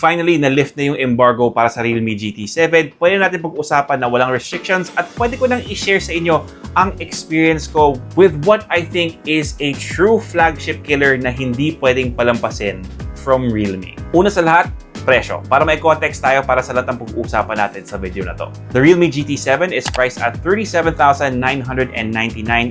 finally na-lift na yung embargo para sa Realme GT7, pwede natin pag-usapan na walang restrictions at pwede ko nang i-share sa inyo ang experience ko with what I think is a true flagship killer na hindi pwedeng palampasin from Realme. Una sa lahat, presyo. Para may context tayo para sa lahat ng pag-uusapan natin sa video na to. The Realme GT7 is priced at 37,999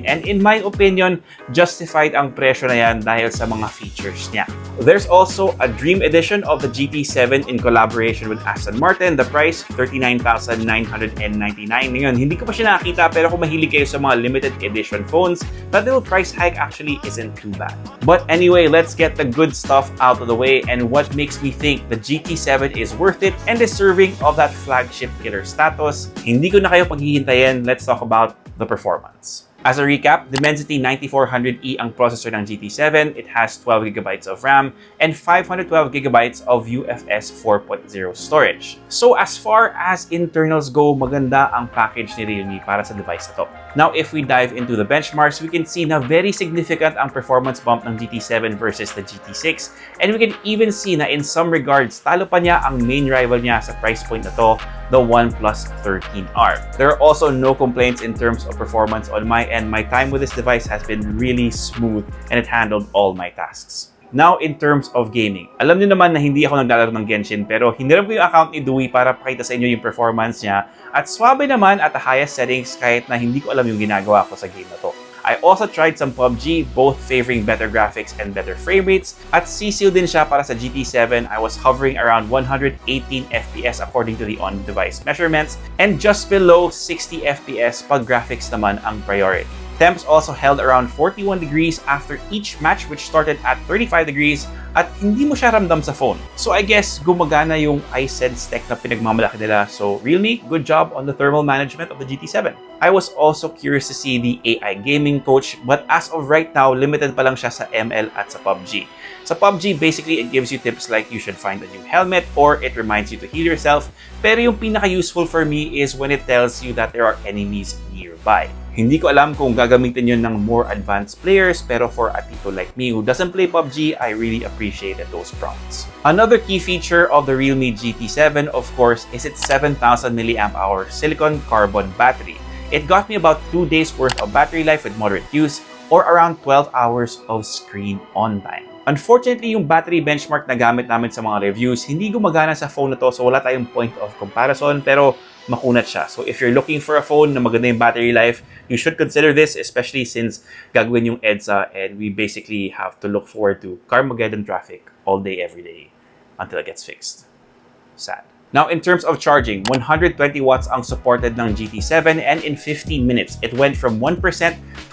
and in my opinion, justified ang presyo na yan dahil sa mga features niya. There's also a Dream Edition of the GT7 in collaboration with Aston Martin. The price, 39,999. Ngayon, hindi ko pa siya nakita pero kung mahilig kayo sa mga limited edition phones, that little price hike actually isn't too bad. But anyway, let's get the good stuff out of the way and what makes me think the GT7 is worth it and deserving of that flagship killer status. Hindi ko na kayo paghihintayin, let's talk about the performance. As a recap, Dimensity 9400E ang processor ng GT7. It has 12GB of RAM and 512GB of UFS 4.0 storage. So as far as internals go, maganda ang package ni Realme para sa device na to. Now, if we dive into the benchmarks, we can see na very significant ang performance bump ng GT7 versus the GT6. And we can even see na in some regards, talo pa niya ang main rival niya sa price point na to, the OnePlus 13R. There are also no complaints in terms of performance on my end. My time with this device has been really smooth and it handled all my tasks. Now, in terms of gaming, alam niyo naman na hindi ako naglalaro ng Genshin pero hiniram ko yung account ni Dewey para pakita sa inyo yung performance niya at swabe naman at the highest settings kahit na hindi ko alam yung ginagawa ko sa game na to. I also tried some PUBG, both favoring better graphics and better frame rates. At CCU din siya para sa GT7. I was hovering around 118 FPS according to the on-device measurements and just below 60 FPS pag graphics naman ang priority. Temps also held around 41 degrees after each match which started at 35 degrees at hindi mo siya ramdam sa phone. So I guess gumagana yung iSense tech na pinagmamalaki nila. So Realme, good job on the thermal management of the GT7. I was also curious to see the AI gaming coach but as of right now, limited pa lang siya sa ML at sa PUBG. Sa PUBG, basically it gives you tips like you should find a new helmet or it reminds you to heal yourself. Pero yung pinaka-useful for me is when it tells you that there are enemies nearby. Hindi ko alam kung gagamitin yun ng more advanced players pero for a tito like me who doesn't play PUBG, I really appreciated those prompts. Another key feature of the Realme GT7, of course, is its 7,000 mAh silicon carbon battery. It got me about 2 days worth of battery life with moderate use or around 12 hours of screen on time. Unfortunately, yung battery benchmark na gamit namin sa mga reviews, hindi gumagana sa phone na to so wala tayong point of comparison pero makunat siya. So if you're looking for a phone na maganda yung battery life, you should consider this, especially since gagawin yung EDSA and we basically have to look forward to Carmageddon traffic all day, every day until it gets fixed. Sad. Now, in terms of charging, 120 watts ang supported ng GT7 and in 15 minutes, it went from 1%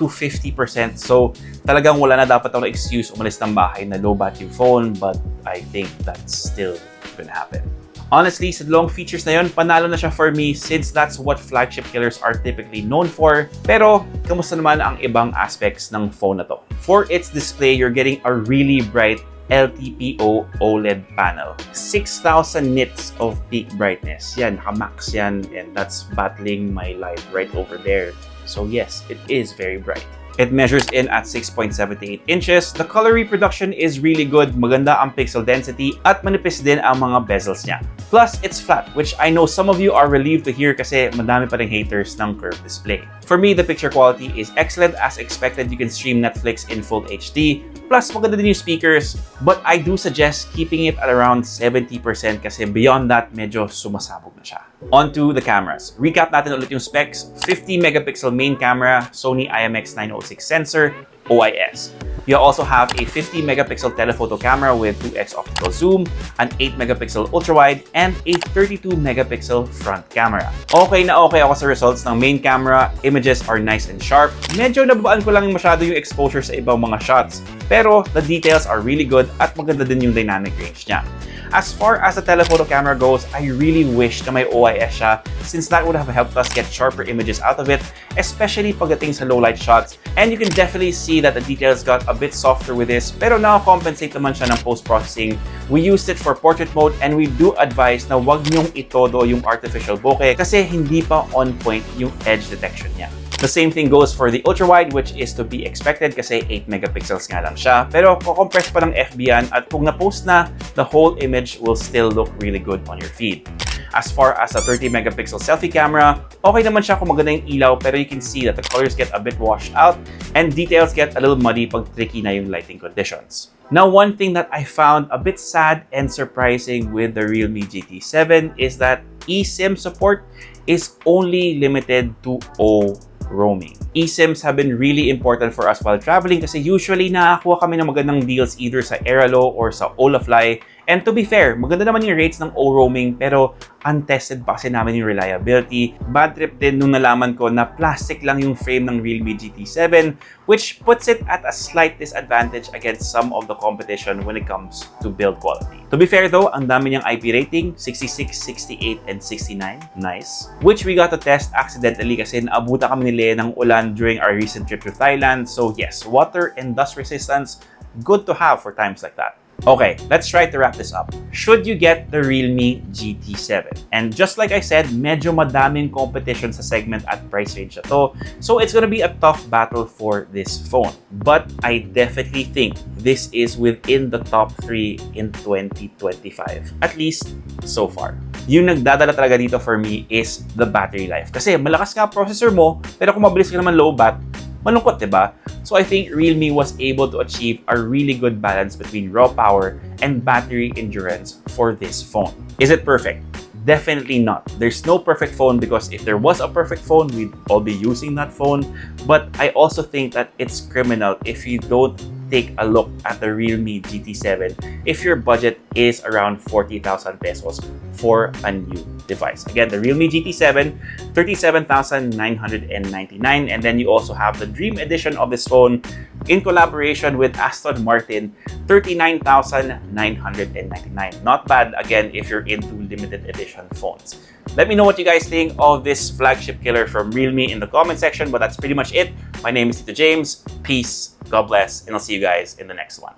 to 50%. So, talagang wala na dapat ako na excuse umalis ng bahay na low battery phone, but I think that's still gonna happen. Honestly, sa long features na yun, panalo na siya for me since that's what flagship killers are typically known for. Pero, kamusta naman ang ibang aspects ng phone na to? For its display, you're getting a really bright LTPO OLED panel. 6,000 nits of peak brightness. Yan, naka-max yan and that's battling my light right over there. So yes, it is very bright. It measures in at 6.78 inches. The color reproduction is really good. Maganda ang pixel density at manipis din ang mga bezels niya. Plus, it's flat, which I know some of you are relieved to hear kasi madami pa ring haters ng curved display. For me, the picture quality is excellent. As expected, you can stream Netflix in full HD. Plus, maganda din yung speakers. But I do suggest keeping it at around 70% kasi beyond that, medyo sumasabog na siya. On to the cameras. Recap natin ulit yung specs. 50 megapixel main camera, Sony IMX906 sensor, OIS. You also have a 50 megapixel telephoto camera with 2x optical zoom, an 8 megapixel ultrawide, and a 32 megapixel front camera. Okay na okay ako sa results ng main camera. Images are nice and sharp. Medyo nababaan ko lang masyado yung exposure sa ibang mga shots. Pero the details are really good at maganda din yung dynamic range niya. As far as the telephoto camera goes, I really wish na may OIS siya since that would have helped us get sharper images out of it, especially pagdating sa low light shots. And you can definitely see that the details got a bit softer with this, pero now-compensate naman siya ng post-processing. We used it for portrait mode and we do advise na wag niyong itodo yung artificial bokeh kasi hindi pa on point yung edge detection niya. The same thing goes for the ultra-wide, which is to be expected kasi 8 megapixels nga lang siya. Pero kukompress pa ng FB yan at kung na-post na, the whole image will still look really good on your feed. As far as a 30 megapixel selfie camera, okay naman siya kung maganda yung ilaw pero you can see that the colors get a bit washed out and details get a little muddy pag tricky na yung lighting conditions. Now, one thing that I found a bit sad and surprising with the Realme GT7 is that eSIM support is only limited to O roaming. eSIMs have been really important for us while traveling kasi usually nakakuha kami ng magandang deals either sa Airalo or sa Olafly. And to be fair, maganda naman yung rates ng O-roaming pero untested pa kasi namin yung reliability. Bad trip din nung nalaman ko na plastic lang yung frame ng Realme GT7 which puts it at a slight disadvantage against some of the competition when it comes to build quality. To be fair though, ang dami niyang IP rating, 66, 68, and 69. Nice. Which we got to test accidentally kasi naabutan kami ni Lea ng ulan during our recent trip to Thailand. So yes, water and dust resistance, good to have for times like that. Okay, let's try to wrap this up. Should you get the Realme GT7? And just like I said, medyo madaming competition sa segment at price range na to. So it's gonna be a tough battle for this phone. But I definitely think this is within the top 3 in 2025. At least so far. Yung nagdadala talaga dito for me is the battery life. Kasi malakas nga processor mo, pero kung mabilis ka naman low bat, malungkot, diba? So I think Realme was able to achieve a really good balance between raw power and battery endurance for this phone. Is it perfect? Definitely not. There's no perfect phone because if there was a perfect phone, we'd all be using that phone. But I also think that it's criminal if you don't take a look at the Realme GT7 if your budget is around 40,000 pesos for a new device. Again, the Realme GT7, 37,999, and then you also have the Dream Edition of this phone in collaboration with Aston Martin, 39,999. Not bad, again, if you're into limited edition phones. Let me know what you guys think of this flagship killer from Realme in the comment section, but that's pretty much it. My name is Tito James. Peace, God bless, and I'll see you guys in the next one.